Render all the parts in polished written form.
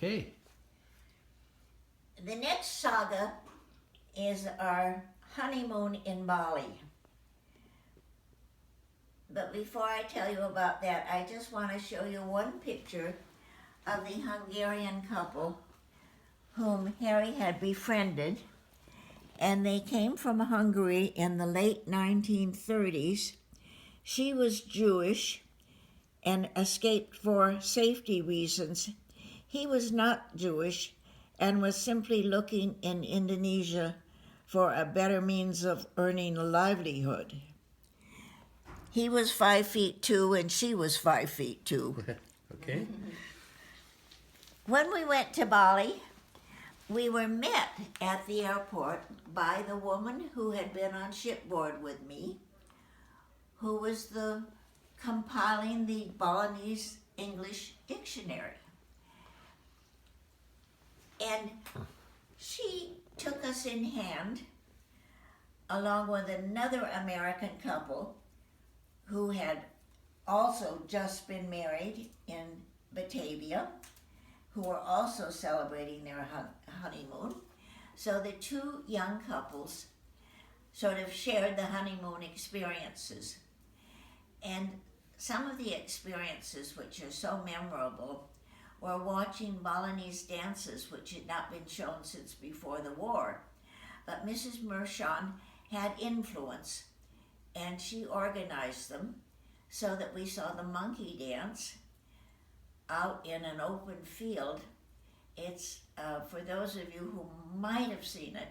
Okay. The next saga is our honeymoon in Bali. But before I tell you about that, I just want to show you one picture of the Hungarian couple whom Harry had befriended. And they came from Hungary in the late 1930s. She was Jewish and escaped for safety reasons. He was not Jewish and was simply looking in Indonesia for a better means of earning a livelihood. He was 5'2" and she was 5'2". Okay. When we went to Bali, we were met at the airport by the woman who had been on shipboard with me, who was compiling the Balinese English dictionary. And she took us in hand, along with another American couple who had also just been married in Batavia, who were also celebrating their honeymoon. So the two young couples sort of shared the honeymoon experiences. And some of the experiences which are so memorable were watching Balinese dances, which had not been shown since before the war. But Mrs. Mershon had influence, and she organized them so that we saw the monkey dance out in an open field. It's, for those of you who might have seen it,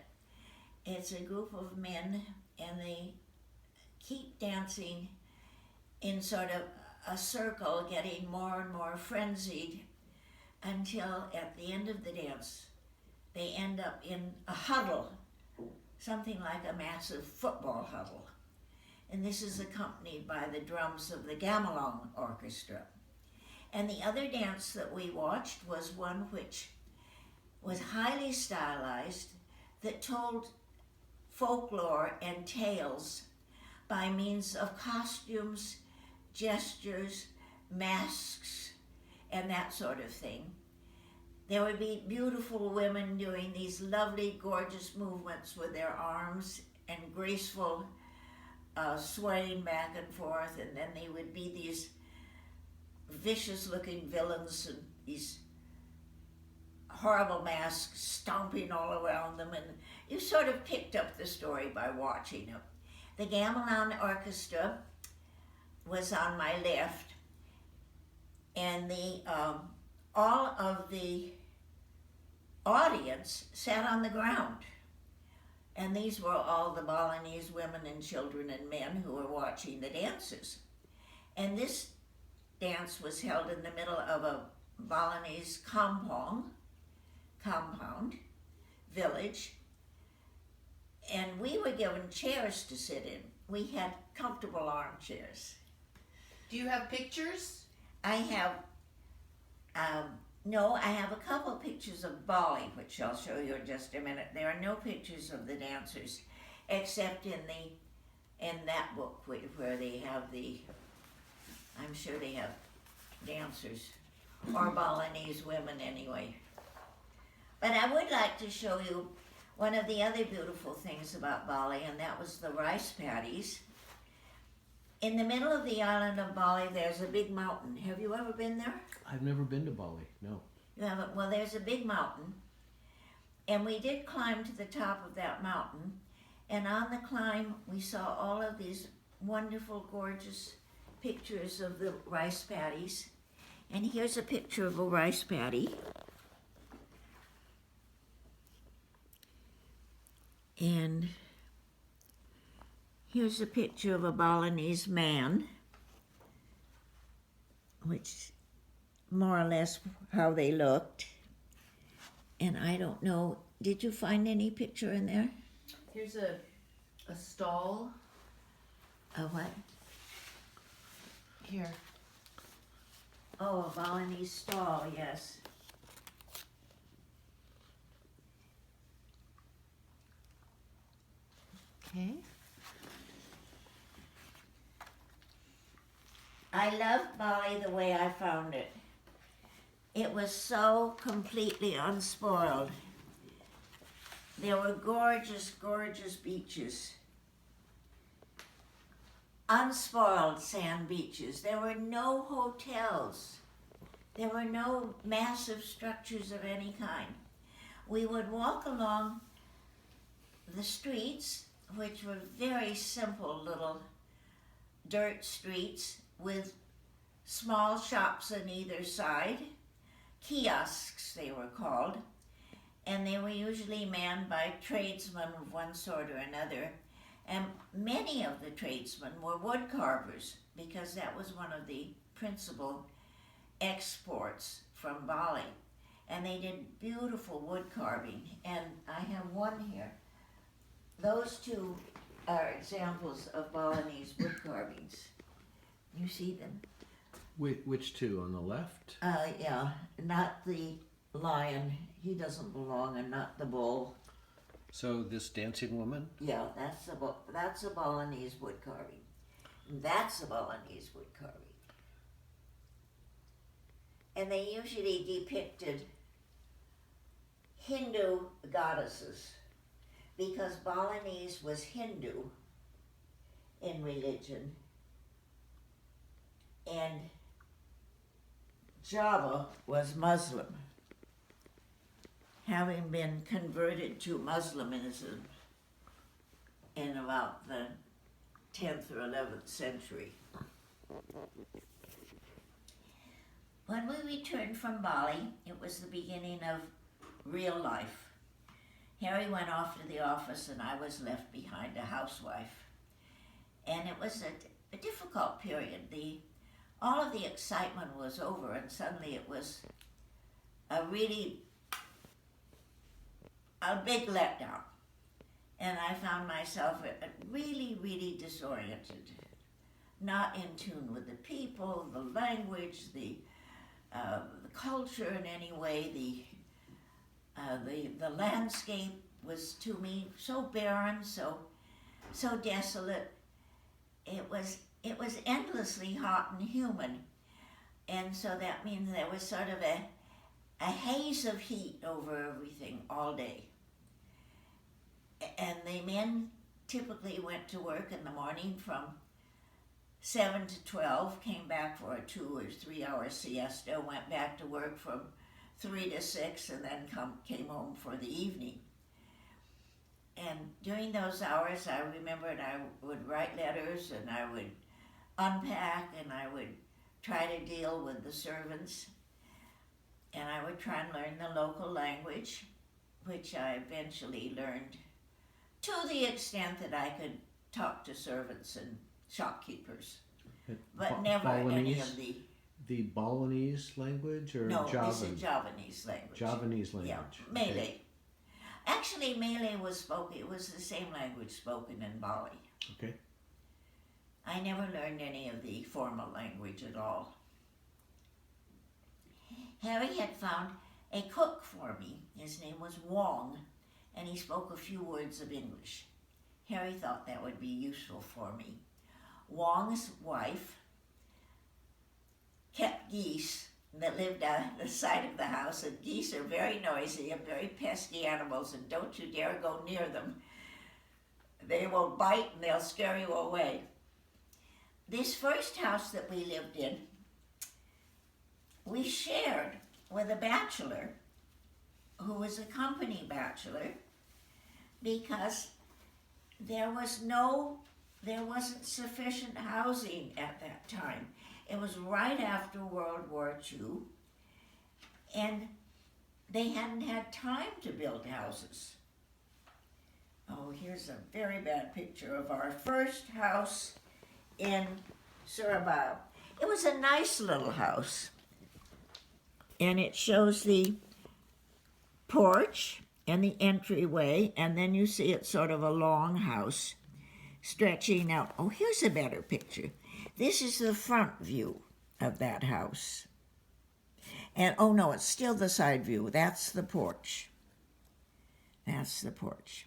it's a group of men and they keep dancing in sort of a circle, getting more and more frenzied until at the end of the dance, they end up in a huddle, something like a massive football huddle. And this is accompanied by the drums of the gamelan orchestra. And the other dance that we watched was one which was highly stylized, that told folklore and tales by means of costumes, gestures, masks, and that sort of thing. There would be beautiful women doing these lovely, gorgeous movements with their arms and graceful swaying back and forth, and then they would be these vicious-looking villains and these horrible masks stomping all around them, and you sort of picked up the story by watching it. The gamelan orchestra was on my left, and all of the audience sat on the ground. And these were all the Balinese women and children and men who were watching the dances. And this dance was held in the middle of a Balinese compound, village, and we were given chairs to sit in. We had comfortable armchairs. Do you have pictures? I have, no, I have a couple pictures of Bali, which I'll show you in just a minute. There are no pictures of the dancers, except in that book where they have I'm sure they have dancers, or Balinese women anyway. But I would like to show you one of the other beautiful things about Bali, and that was the rice paddies. In the middle of the island of Bali, there's a big mountain. Have you ever been there? I've never been to Bali, no. You haven't? Well, there's a big mountain, and we did climb to the top of that mountain, and on the climb, we saw all of these wonderful, gorgeous pictures of the rice paddies. And here's a picture of a rice paddy. And here's a picture of a Balinese man, which more or less how they looked. And I don't know, did you find any picture in there? Here's a stall. A what? Here. Oh, a Balinese stall, yes. Okay. I love Bali the way I found it. It was so completely unspoiled. There were gorgeous, gorgeous beaches. Unspoiled sand beaches. There were no hotels. There were no massive structures of any kind. We would walk along the streets, which were very simple little dirt streets with small shops on either side, kiosks they were called, and they were usually manned by tradesmen of one sort or another. And many of the tradesmen were wood carvers because that was one of the principal exports from Bali. And they did beautiful wood carving. And I have one here. Those two are examples of Balinese wood carvings. You see them? Which two on the left? Yeah, not the lion. He doesn't belong, and not the bull. So this dancing woman? Yeah, that's a Balinese wood carving. That's a Balinese wood carving. And they usually depicted Hindu goddesses because Balinese was Hindu in religion and Java was Muslim, having been converted to Muslimism in about the 10th or 11th century. When we returned from Bali, it was the beginning of real life. Harry went off to the office and I was left behind a housewife. And it was a difficult period. All of the excitement was over and suddenly it was a big letdown. And I found myself really, really disoriented, not in tune with the people, the language, the culture in any way. The landscape was to me so barren, so desolate. It was endlessly hot and humid, and so that means there was sort of a haze of heat over everything all day. And the men typically went to work in the morning from 7 to 12, came back for a 2 or 3 hour siesta, went back to work from 3 to 6, and then came home for the evening. And during those hours, I remembered I would write letters, and I would unpack, and I would try to deal with the servants, and I would try and learn the local language, which I eventually learned to the extent that I could talk to servants and shopkeepers, but never any of the... The Balinese language or No, Javan? this is Javanese language. Javanese language. Yeah, Malay. Okay. Actually, Malay was spoken, it was the same language spoken in Bali. Okay. I never learned any of the formal language at all. Harry had found a cook for me. His name was Wong, and he spoke a few words of English. Harry thought that would be useful for me. Wong's wife kept geese that lived on the side of the house, and geese are very noisy and very pesky animals, and don't you dare go near them. They will bite and they'll scare you away. This first house that we lived in, we shared with a bachelor who was a company bachelor because there wasn't sufficient housing at that time. It was right after World War II, and they hadn't had time to build houses. Oh, here's a very bad picture of our first house in Surabaya. It was a nice little house, and it shows the porch and the entryway, and then you see it's sort of a long house stretching out. Oh, here's a better picture. This is the front view of that house. And, oh no, it's still the side view. That's the porch. That's the porch.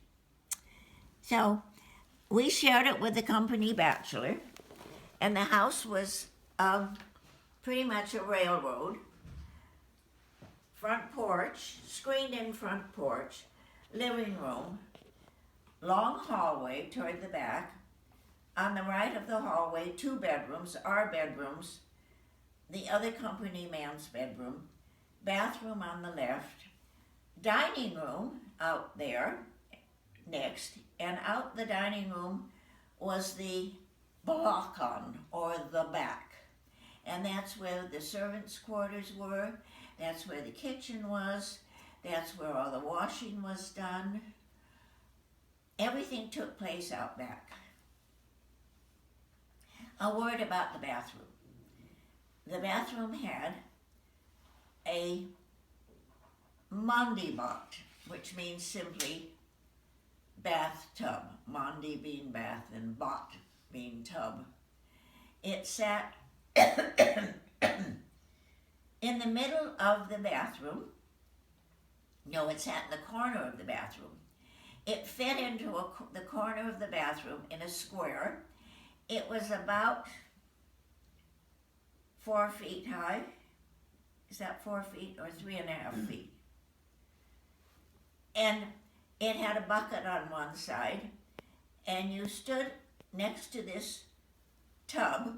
So, we shared it with the company bachelor, and the house was pretty much a railroad. front porch, screened-in front porch, living room, long hallway toward the back. On the right of the hallway, 2 bedrooms, our bedrooms, the other company man's bedroom, bathroom on the left, dining room out there next, and out the dining room was the balcon, or the back. And that's where the servants' quarters were, that's where the kitchen was, that's where all the washing was done. Everything took place out back. A word about the bathroom. The bathroom had a mandibot, which means simply bathtub. Mandi being bath and bot being tub. It sat in the middle of the bathroom. No, it sat in the corner of the bathroom. It fit into the corner of the bathroom in a square. It was about 4 feet high. Is that 4 feet or 3.5 feet? And it had a bucket on one side, and you stood next to this tub,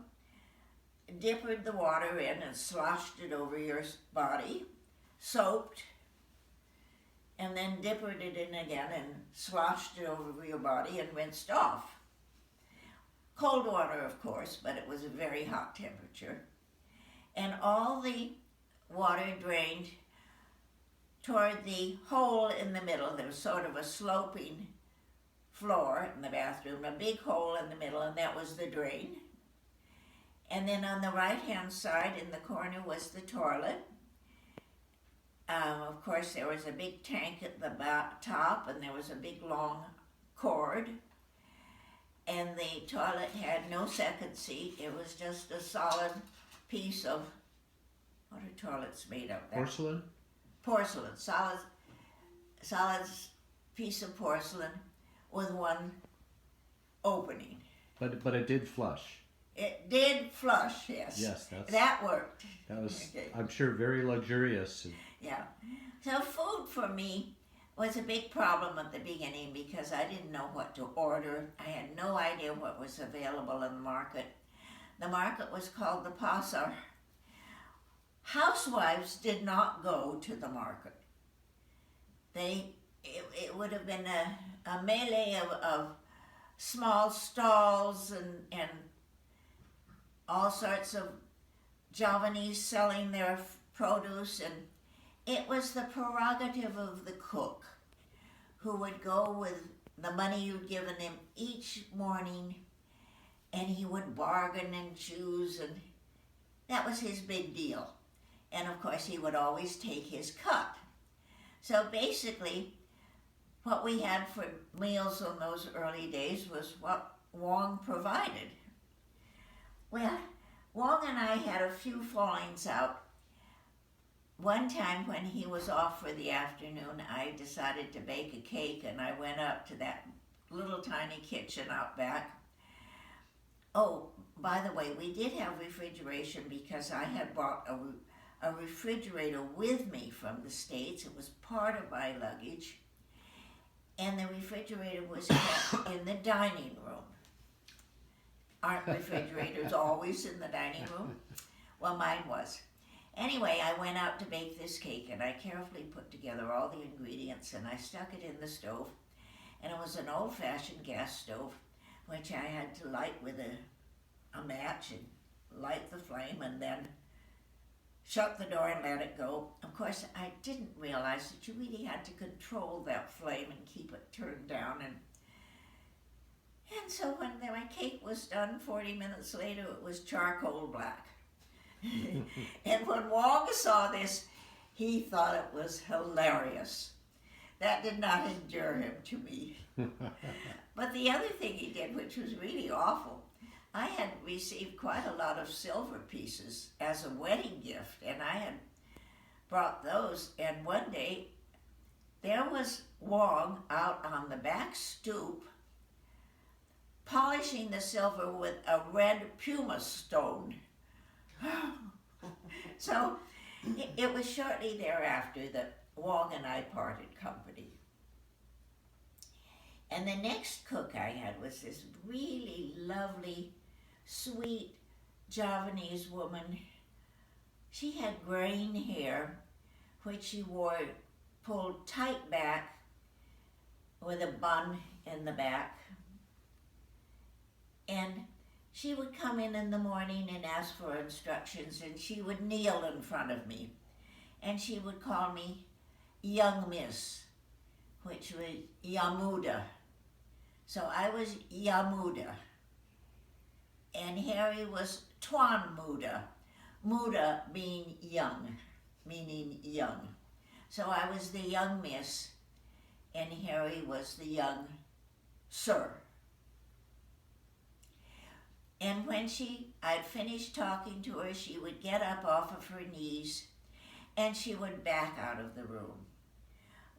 dipped the water in and sloshed it over your body, soaped, and then dipped it in again and sloshed it over your body and rinsed off. Cold water, of course, but it was a very hot temperature. And all the water drained toward the hole in the middle. There was sort of a sloping floor in the bathroom, a big hole in the middle, and that was the drain. And then on the right-hand side in the corner was the toilet. Of course, there was a big tank at the top, and there was a big long cord. And the toilet had no second seat. It was just a solid piece of, what are toilets made of? Porcelain? Porcelain, solid piece of porcelain with one opening. But it did flush. It did flush, yes. Yes, that worked. That was, Okay. I'm sure, very luxurious. Yeah. So food for me was a big problem at the beginning because I didn't know what to order. I had no idea what was available in the market. The market was called the Pasar. Housewives did not go to the market. It would have been a melee of small stalls and all sorts of Javanese selling their produce, and it was the prerogative of the cook who would go with the money you'd given him each morning, and he would bargain and choose, and that was his big deal. And of course he would always take his cut. So basically what we had for meals in those early days was what Wong provided. Well, Wong and I had a few fallings out. One time when he was off for the afternoon, I decided to bake a cake, and I went up to that little tiny kitchen out back. Oh, by the way, we did have refrigeration because I had brought a refrigerator with me from the States. It was part of my luggage. And the refrigerator was kept in the dining room. Aren't refrigerators always in the dining room? Well, mine was. Anyway, I went out to bake this cake, and I carefully put together all the ingredients, and I stuck it in the stove. And it was an old-fashioned gas stove, which I had to light with a match and light the flame, and then shut the door and let it go. Of course, I didn't realize that you really had to control that flame and keep it turned down. And so when my cake was done, 40 minutes later, it was charcoal black. And when Wong saw this, he thought it was hilarious. That did not endear him to me. But the other thing he did, which was really awful, I had received quite a lot of silver pieces as a wedding gift, and I had brought those. And one day, there was Wong out on the back stoop polishing the silver with a red puma stone. So It was shortly thereafter that Wong and I parted company. And the next cook I had was this really lovely, sweet Javanese woman. She had graying hair, which she wore pulled tight back with a bun in the back. And she would come in the morning and ask for instructions, and she would kneel in front of me. And she would call me Young Miss, which was Yamuda. So I was Yamuda. And Harry was Tuan Muda. Muda being young, meaning young. So I was the young miss, and Harry was the young sir. And when I'd finished talking to her, she would get up off of her knees and she would back out of the room.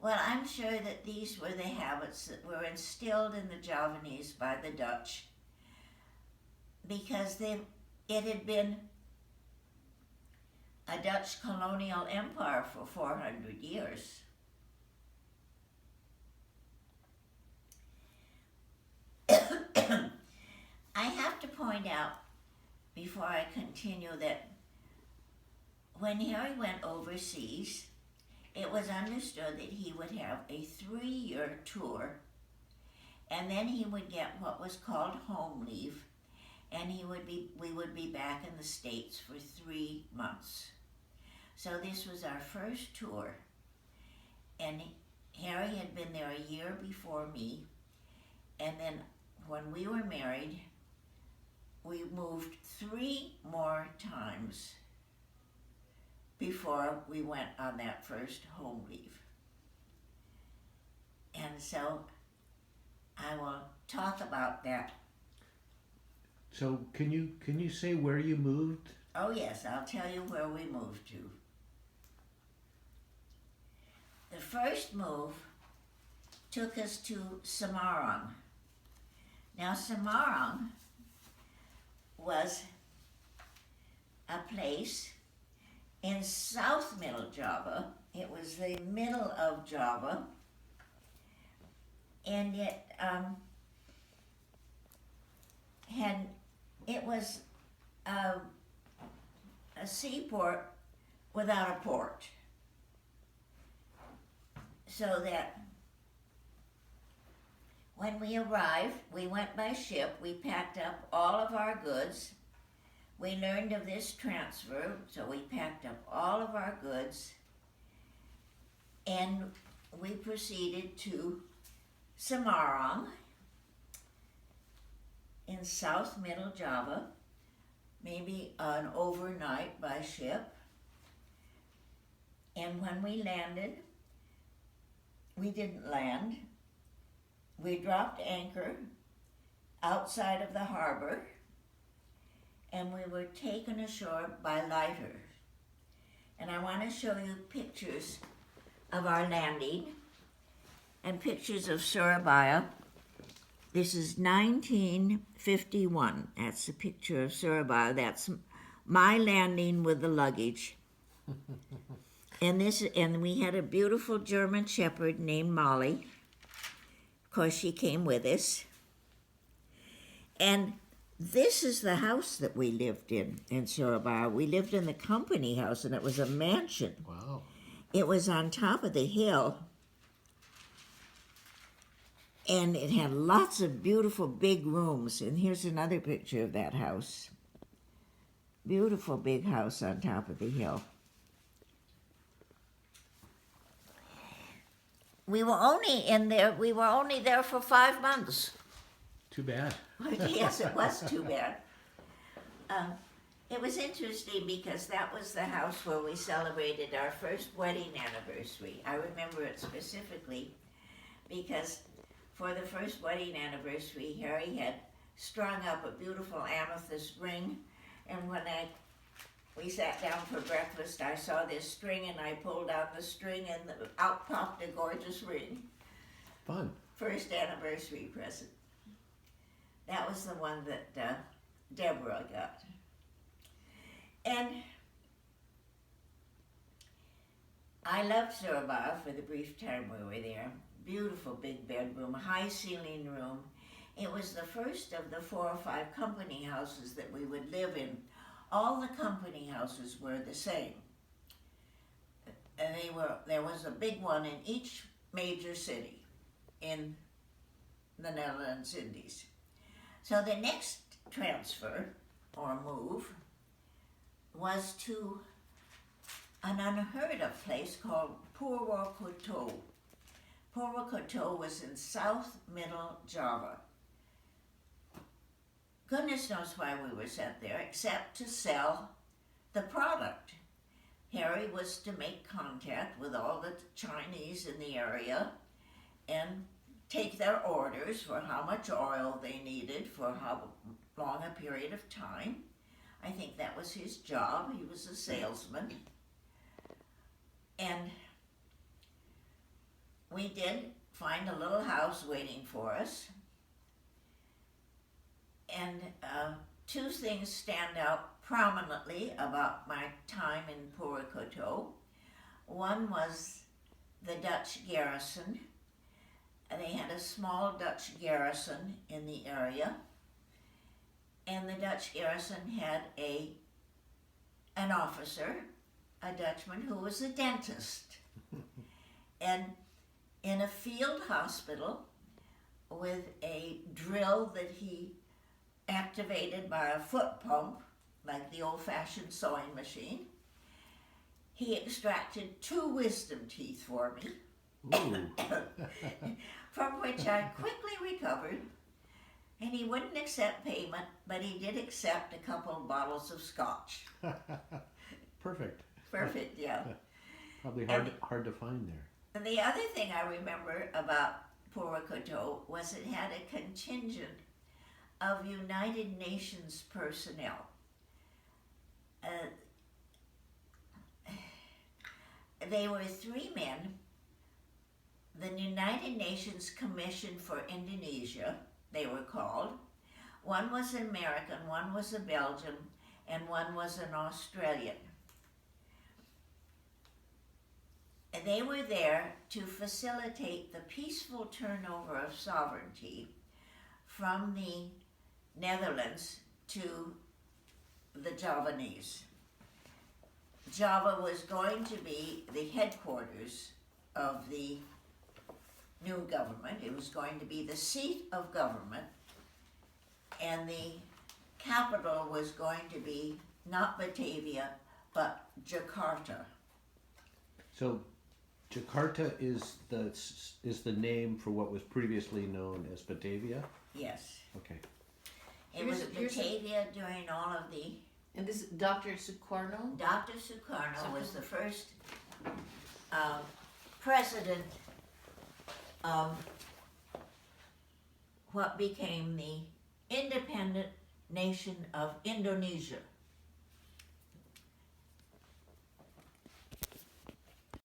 Well, I'm sure that these were the habits that were instilled in the Javanese by the Dutch, because it had been a Dutch colonial empire for 400 years. I have to point out, before I continue, that when Harry went overseas, it was understood that he would have a 3-year tour, and then he would get what was called home leave, and we would be back in the States for 3 months. So this was our first tour, and Harry had been there a year before me, and then when we were married, we moved 3 more times before we went on that first home leave. And so I will talk about that. So can you say where you moved? Oh yes, I'll tell you where we moved to. The first move took us to Semarang. Now Semarang was a place in South Middle Java. It was the middle of Java, and it was a seaport without a port, so that when we arrived, we went by ship, we packed up all of our goods. We learned of this transfer, so we packed up all of our goods, and we proceeded to Semarang in South Middle Java, maybe an overnight by ship. And when we landed, we didn't land. We dropped anchor outside of the harbor, and we were taken ashore by lighters. And I want to show you pictures of our landing and pictures of Surabaya. This is 1951. That's a picture of Surabaya. That's my landing with the luggage. And we had a beautiful German shepherd named Molly. Of course, she came with us. And this is the house that we lived in Surabaya. We lived in the company house, and it was a mansion. Wow. It was on top of the hill, and it had lots of beautiful big rooms. And here's another picture of that house. Beautiful big house on top of the hill. We were only there for 5 months. Too bad. Yes, it was too bad. It was interesting because that was the house where we celebrated our first wedding anniversary. I remember it specifically because for the first wedding anniversary, Harry had strung up a beautiful amethyst ring, and when we sat down for breakfast, I saw this string, and I pulled out the string, and out popped a gorgeous ring. Fun. First anniversary present. That was the one that Deborah got. And I loved Surabaya for the brief time we were there. Beautiful big bedroom, high ceiling room. It was the first of the 4 or 5 company houses that we would live in. All the company houses were the same. And there was a big one in each major city in the Netherlands Indies. So the next transfer or move was to an unheard of place called Purwokerto. Purwokerto was in south middle Java. Goodness knows why we were sent there, except to sell the product. Harry was to make contact with all the Chinese in the area and take their orders for how much oil they needed for how long a period of time. I think that was his job. He was a salesman. And we did find a little house waiting for us. And 2 things stand out prominently about my time in Purwokerto. One was the Dutch garrison. They had a small Dutch garrison in the area, and the Dutch garrison had an officer, a Dutchman, who was a dentist. And in a field hospital with a drill that he activated by a foot pump, like the old-fashioned sewing machine, he extracted 2 wisdom teeth for me. Ooh. From which I quickly recovered, and he wouldn't accept payment, but he did accept a couple of bottles of scotch. Perfect. Perfect, yeah. Probably hard to find there. And the other thing I remember about Purwokerto was it had a contingent of United Nations personnel. They were 3 men. The United Nations Commission for Indonesia, they were called. One was an American, one was a Belgian, and one was an Australian. And they were there to facilitate the peaceful turnover of sovereignty from the Netherlands to the Javanese. Java was going to be the headquarters of the new government. It was going to be the seat of government, and the capital was going to be not Batavia, but Jakarta. So, Jakarta is the name for what was previously known as Batavia. Yes. Okay. It was Batavia during all of the... And this is Dr. Sukarno? Dr. Sukarno was the first president of what became the independent nation of Indonesia.